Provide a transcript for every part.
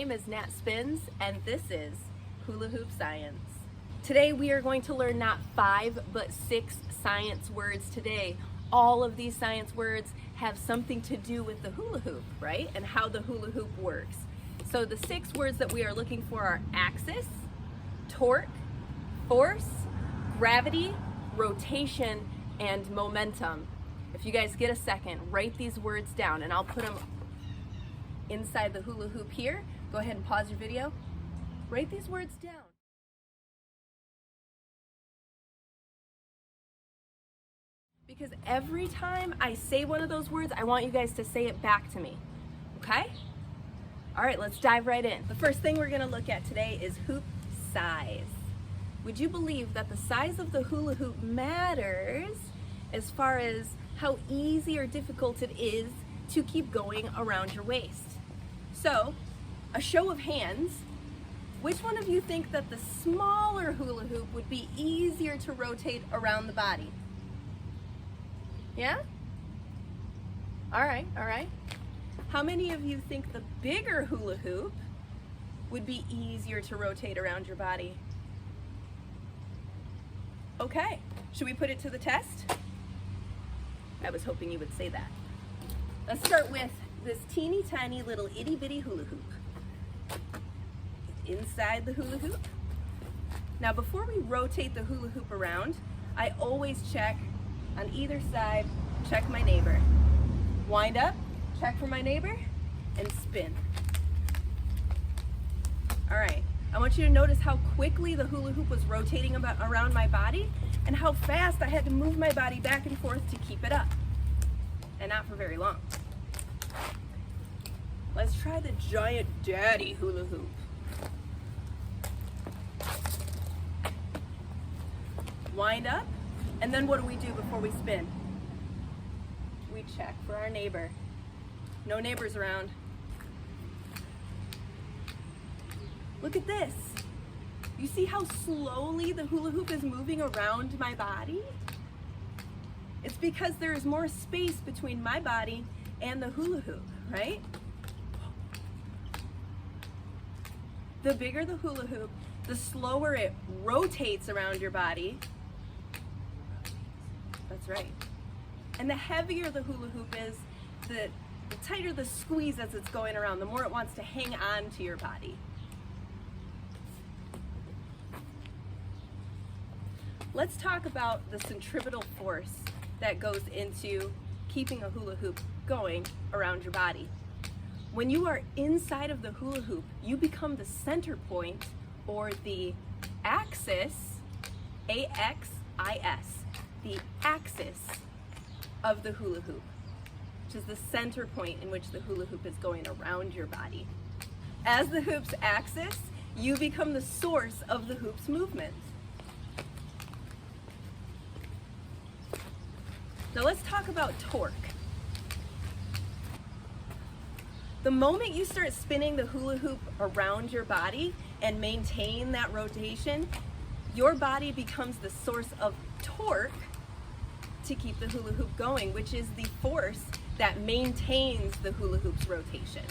name is Nat Spinz, and this is Hula Hoop Science. Today we are going to learn not 5 but 6 science words today. All of these science words have something to do with the hula hoop, right? And how the hula hoop works. So the 6 words that we are looking for are axis, torque, force, gravity, rotation, and momentum. If you guys get a second, write these words down and I'll put them inside the hula hoop here. Go ahead and pause your video. Write these words down. Because every time I say one of those words, I want you guys to say it back to me, okay? All right, let's dive right in. The first thing we're gonna look at today is hoop size. Would you believe that the size of the hula hoop matters as far as how easy or difficult it is to keep going around your waist? So, a show of hands, which one of you think that the smaller hula hoop would be easier to rotate around the body? Yeah? All right. How many of you think the bigger hula hoop would be easier to rotate around your body? Okay, should we put it to the test? I was hoping you would say that. Let's start with this teeny tiny little itty bitty hula hoop. Inside the hula hoop. Now before we rotate the hula hoop around, I always check on either side, check my neighbor. Wind up, check for my neighbor, and spin. All right, I want you to notice how quickly the hula hoop was rotating around my body and how fast I had to move my body back and forth to keep it up. And not for very long. Let's try the giant daddy hula hoop. Wind up, and then what do we do before we spin? We check for our neighbor. No neighbors around. Look at this. You see how slowly the hula hoop is moving around my body? It's because there is more space between my body and the hula hoop, right? The bigger the hula hoop, the slower it rotates around your body. That's right. And the heavier the hula hoop is, the tighter the squeeze as it's going around, the more it wants to hang on to your body. Let's talk about the centripetal force that goes into keeping a hula hoop going around your body. When you are inside of the hula hoop, you become the center point, or the axis, A-X-I-S, the axis of the hula hoop, which is the center point in which the hula hoop is going around your body. As the hoop's axis, you become the source of the hoop's movement. Now let's talk about torque. The moment you start spinning the hula hoop around your body and maintain that rotation, your body becomes the source of torque to keep the hula hoop going, which is the force that maintains the hula hoop's rotation.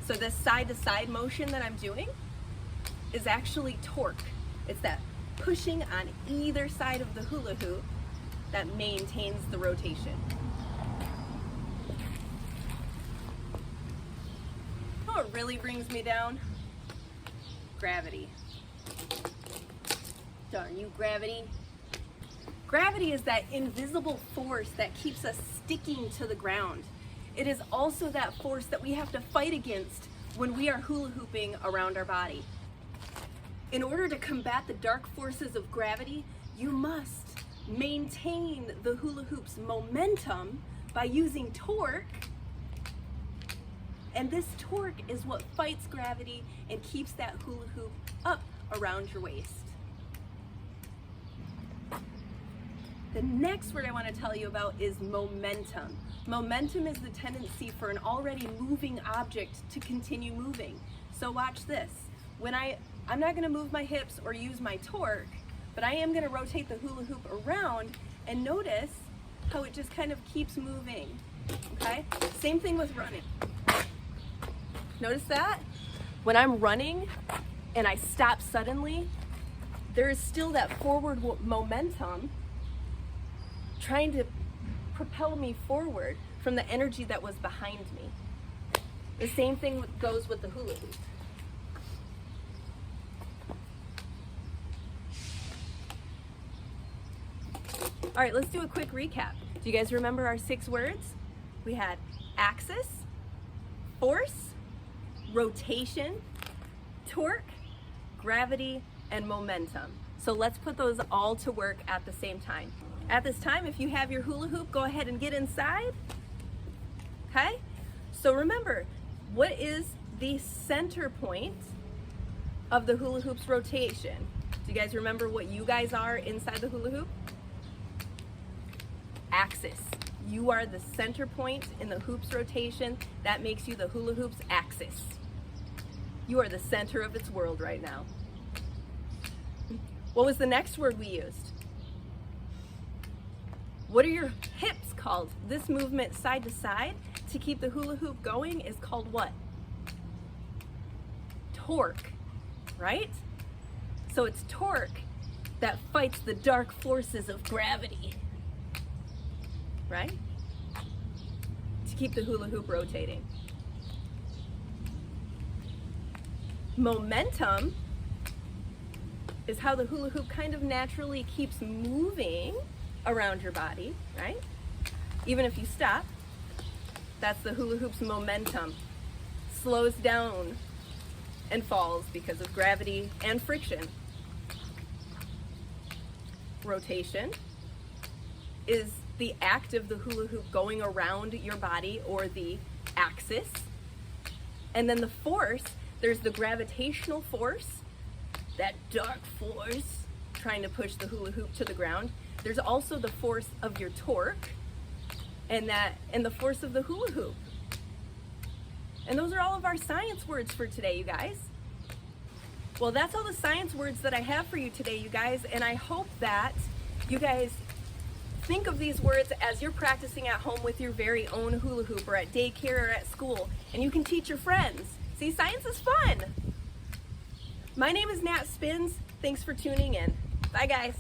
So this side-to-side motion that I'm doing is actually torque. It's that pushing on either side of the hula hoop that maintains the rotation. You know what really brings me down? Gravity. Darn you, gravity. Gravity is that invisible force that keeps us sticking to the ground. It is also that force that we have to fight against when we are hula hooping around our body. In order to combat the dark forces of gravity, you must maintain the hula hoop's momentum by using torque, and this torque is what fights gravity and keeps that hula hoop up around your waist. The next word I want to tell you about is momentum. Momentum is the tendency for an already moving object to continue moving. So watch this. I'm not going to move my hips or use my torque, but I am going to rotate the hula hoop around, and notice how it just kind of keeps moving, okay? Same thing with running. Notice that? When I'm running and I stop suddenly, there is still that forward momentum trying to propel me forward from the energy that was behind me. The same thing goes with the hula hoop. All right, let's do a quick recap. Do you guys remember our 6 words? We had axis, force, rotation, torque, gravity, and momentum. So let's put those all to work at the same time. At this time, if you have your hula hoop, go ahead and get inside. Okay? So remember, what is the center point of the hula hoop's rotation? Do you guys remember what you guys are inside the hula hoop? Axis. You are the center point in the hoop's rotation. That makes you the hula hoop's axis. You are the center of its world right now. What was the next word we used? What are your hips called? This movement side to side to keep the hula hoop going is called what? Torque, right? So it's torque that fights the dark forces of gravity, right? To keep the hula hoop rotating. Momentum is how the hula hoop kind of naturally keeps moving around your body, right? Even if you stop, that's the hula hoop's momentum. Slows down and falls because of gravity and friction. Rotation is the act of the hula hoop going around your body, or the axis. And then the force, there's the gravitational force, that dark force trying to push the hula hoop to the ground. There's also the force of your torque and the force of the hula hoop. And those are all of our science words for today, you guys. Well, that's all the science words that I have for you today, you guys, and I hope that you guys think of these words as you're practicing at home with your very own hula hoop, or at daycare, or at school, and you can teach your friends. See, science is fun. My name is Nat Spinz. Thanks for tuning in. Bye, guys.